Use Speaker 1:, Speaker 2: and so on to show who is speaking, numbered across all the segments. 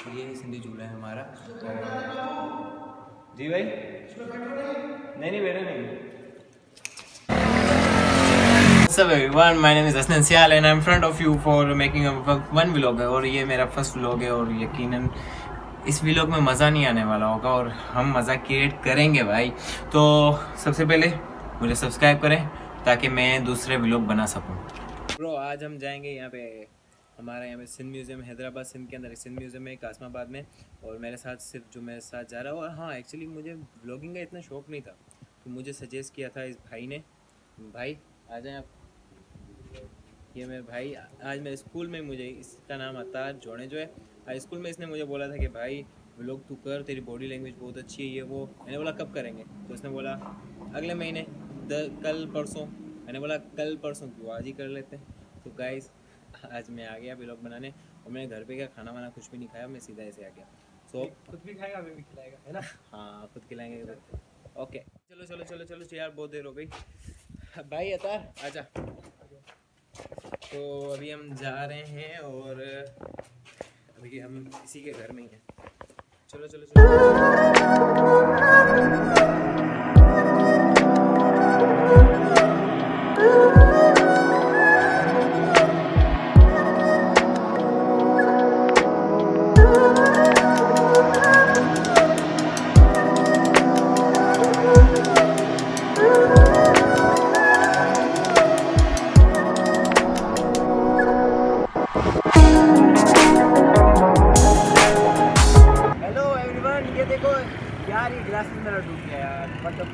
Speaker 1: ये सिंधी झूला है हमारा। जी भाई, नहीं बेटा नहीं। What's up everyone, my name is Asnan Sial and I'm in front of you for making one vlog है और ये मेरा फर्स्ट vlog है और यकीनन इस vlog में मज़ा नहीं आने वाला होगा और हम मज़ा क्रिएट करेंगे भाई। तो सबसे पहले मुझे सब्सक्राइब करें ताकि मैं दूसरे vlog बना सकूं। ब्रो आज हम जाएंगे यहाँ पे, हमारा यहाँ पे सिंध म्यूज़ियम, हैदराबाद सिंध के अंदर एक सिंध म्यूज़ियम है कासमाबाद में, और मेरे साथ सिर्फ जो मेरे साथ जा रहा है। और हाँ एक्चुअली मुझे व्लॉगिंग का इतना शौक़ नहीं था, तो मुझे सजेस्ट किया था इस भाई ने, भाई आ जाएँ आप। ये मेरे भाई, आज मेरे स्कूल में मुझे, इसका नाम अतार जोड़े जो है, आज स्कूल में इसने मुझे बोला था कि भाई व्लॉग तू कर, तेरी बॉडी लैंग्वेज बहुत अच्छी है ये वो। मैंने बोला कब करेंगे, तो उसने बोला अगले महीने, कल परसों। मैंने बोला कल परसों क्यों, आज ही कर लेते हैं। तो गाइस आज मैं आ गया व्लॉग बनाने और मैंने घर पे क्या खाना वाना कुछ भी नहीं खाया, मैं सीधा ऐसे आ गया। सो
Speaker 2: खुद भी खाएगा, हमें भी खिलाएगा, है ना?
Speaker 1: हाँ खुद खिलाएंगे। ओके चलो चलो चलो चलो यार, बहुत देर हो गई। भाई अतार आजा। तो अभी हम जा रहे हैं और अभी हम इसी के घर में ही हैं। चलो चलो चलो। यार ये ग्लास मेरा टूट गया यार, मतलब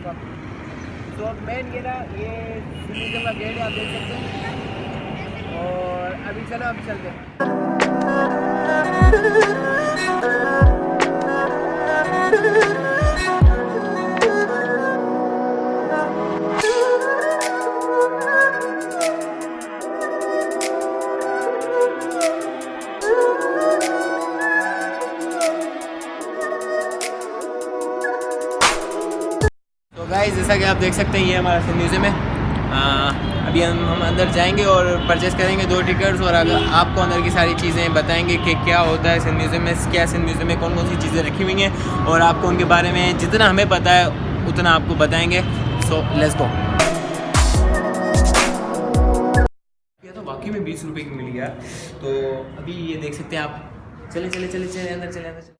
Speaker 1: तो मेन ये ना, ये सिंधी का गेट आप देख सकते हैं। और अभी चलो अब चलते हैं। गाइस जैसा कि आप देख सकते हैं ये हमारा सिंध म्यूज़ियम है। अभी हम अंदर जाएंगे और परचेज़ करेंगे 2 टिकट्स, और अगर आपको अंदर की सारी चीज़ें बताएंगे कि क्या होता है सिंध म्यूज़ियम में, क्या सिंध म्यूज़ियम में कौन कौन सी चीज़ें रखी हुई हैं, और आपको उनके बारे में जितना हमें पता है उतना आपको बताएंगे। So let's go. ये तो वाकई में 20 रुपये की मिल गया। तो अभी ये देख सकते हैं आप। चले चले चले चले अंदर, चले अंदर।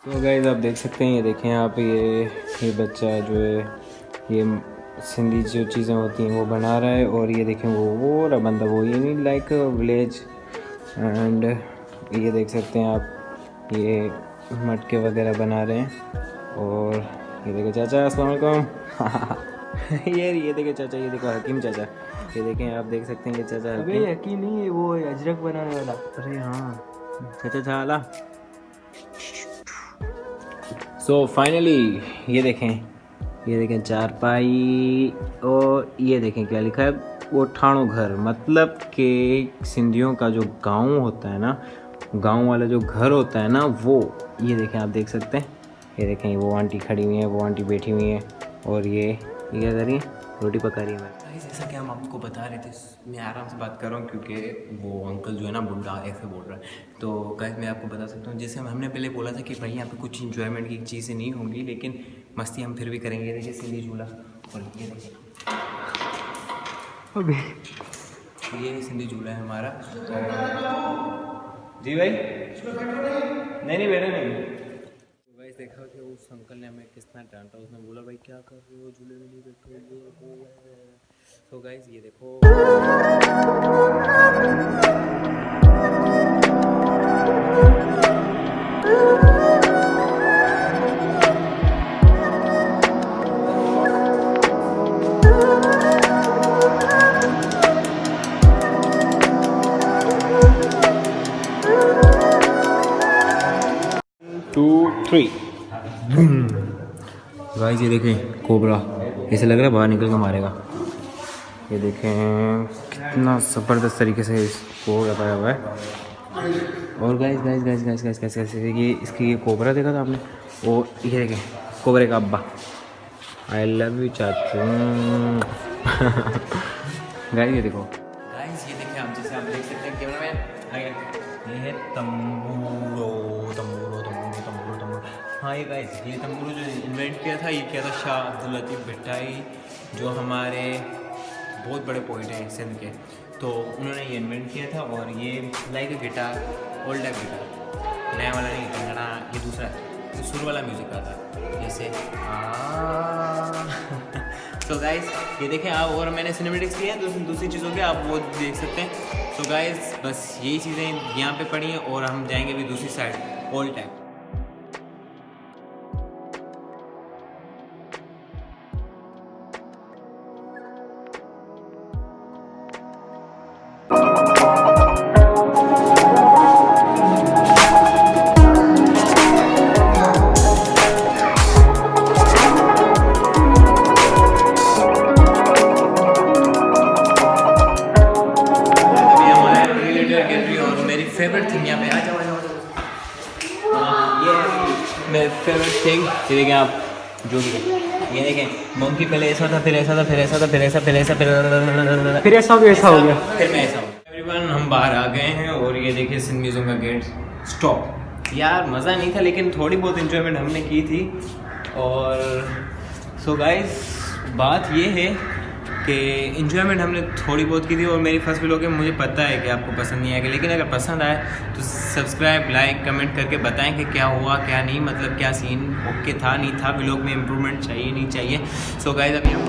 Speaker 1: तो गाइस आप देख सकते हैं, ये देखें आप, ये बच्चा जो है ये सिंधी जो चीज़ें होती हैं वो बना रहा है। और ये देखें वो रहा बंदा, वो ये नहीं लाइक विलेज। एंड ये देख सकते हैं आप, ये मटके वगैरह बना रहे हैं। और ये देखो चाचा, अस्सलाम वालेकुम। ये देखो चाचा, ये देखो हकीम चाचा, ये देखें आप देख सकते हैं ये चाचा।
Speaker 2: अबे यकीन नहीं है, वो अजरक बनाने वाला।
Speaker 1: अरे हाँ चाचा चाला। सो फाइनली ये देखें चारपाई, और ये देखें क्या लिखा है, वो ठाणो घर, मतलब कि सिंधियों का जो गांव होता है ना, गांव वाला जो घर होता है ना वो। ये देखें आप देख सकते हैं, ये देखें वो आंटी खड़ी हुई है, वो आंटी बैठी हुई है, और ये क्या कर रही है, रोटी पका रही है। जैसा कि हम आपको बता रहे थे, मैं आराम से बात कर रहा हूँ क्योंकि वो अंकल जो है ना बुढ़ा ऐसे बोल रहा है। तो गाइस मैं आपको बता सकता हूँ, जैसे हमने पहले बोला था कि भाई यहाँ पे कुछ इंजॉयमेंट की चीज़ें नहीं होंगी, लेकिन मस्ती हम फिर भी करेंगे। ये देखिए सिंधी झूला, और ये देखिए ये सिंधी झूला है हमारा। जी भाई, नहीं बेटा नहीं। तो गाइस देखा कि उस अंकल ने हमें कितना डांटा, उसने बोला भाई क्या कर रहे हो, झूले में नहीं बैठो। तो गाइस ये देखो, गाइस ये देखें कोबरा, ऐसे लग रहा है बाहर निकल के मारेगा। ये देखें कितना ज़बरदस्त तरीके से इसको लगाया हुआ है। और गाइस ये इसकी ये कोबरा देखा था आपने, वो ये देखें कोबरे का अब्बा, आई लव यू चाचू। गाइस ये देखो, गाइस ये देखें आप, जैसे आप देख सकते हैं कैमरा में, ये है तंबूरो। हाँ ये गाइस, ये तंबूरो जो इन्वेंट किया था, ये किया था शाह अब्दुल लतीफ़ भट्टाई, जो हमारे बहुत बड़े पोइट हैं सिंध के। तो उन्होंने ये इन्वेंट किया था। और ये लाइक अ गिटार, ओल्ड टाइप गिटार, नया वाला नहीं, कंगना ये दूसरा है, सुर वाला म्यूज़िक आता है जैसे सो गाइस ये देखें आप, और मैंने सिनेमेटिक्स किया है दूसरी चीज़ों के, आप वो देख सकते हैं। सो गाइस बस यही चीज़ें यहाँ पे पड़ी हैं, और हम जाएंगे भी दूसरी side old type. Favourite thing यहाँ पे आ जाओ ये मेरे फेवरेट थिंग। ये देखें आप, जो भी है ये देखें, मंकी पहले ऐसा था, फिर ऐसा था, फिर ऐसा था, फिर ऐसा, फिर ऐसा, फिर ऐसा हो गया, फिर मैं ऐसा हूँ। एवरीवन हम बाहर आ गए हैं, और ये देखिए सिंध म्यूजियम का गेट स्टॉप। यार मज़ा नहीं था, लेकिन थोड़ी बहुत इन्जॉयमेंट हमने की थी। और सो गाइस बात ये है कि इन्जॉयमेंट हमने थोड़ी बहुत की थी, और मेरी फर्स्ट व्लॉग है, मुझे पता है कि आपको पसंद नहीं आएगा, लेकिन अगर पसंद आए तो सब्सक्राइब, लाइक, कमेंट करके बताएं कि क्या हुआ क्या नहीं, मतलब क्या सीन ओके था नहीं था, व्लॉग में इम्प्रूवमेंट चाहिए नहीं चाहिए। सो गाइस अभी हम